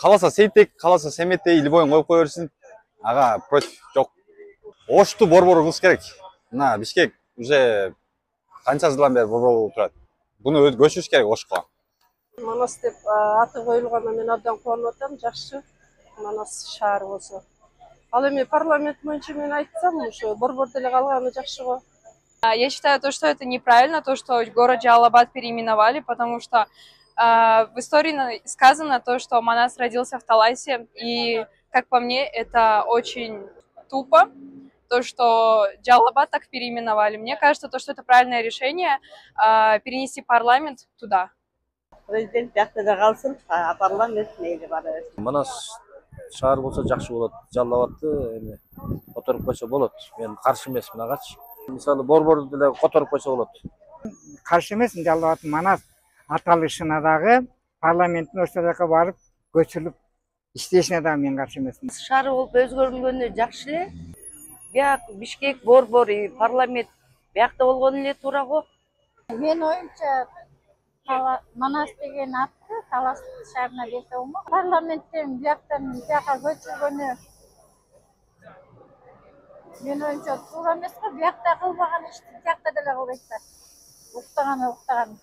Каласа Сейтек, каласа Семетей, любойын коюп кое берсин. Ага, против жок. Ошту борбор кылыш керек. Мына Бишкек уже канча жылдан бери борбор болуп турат. Буну көчүрүш керек Ошко. Манас деп аты коюлганына мен абдан кубанып атам. Жакшы. Манас шаар болсо. Ал эми парламент боюнча мен айтсам, ушу борбор деле калганы жакшы го. Я считаю то, что это неправильно, то, что город Джалалабад переименовали, потому что в истории сказано то, что Манас родился в Таласе, и, как по мне, это очень тупо, то, что Джалалабад так переименовали. Мне кажется, то, что это правильное решение перенести парламент туда. Президент жакшыда калсын, парламент мейли бара берсин. Манас шаар болсо жакшы болот. Жалал-Абадты эми которуп койсо болот. Мен каршы эмесмин агачы. Мисалы борборду деле которуп койсо болот. Каршы эмесмин, Жалал-Абад Манас аталышына дагы парламенттин ошол жака барып көчүрүлүп иштешине дагы мен каршы эмесмин. Шаар болуп өзгөрүлгөнү жакшы эле. Бияк Бишкек борбор, парламент биякта болгону эле туура го. Мен оюмча Манас деген атты Талас шаарына берсе болмок. Парламенттен бияктан бияка көчүргөнү мен оюмча туура эмес го. Биякта кылбаган ишти биякта деле кылбайт да. Уктаганы уктаган.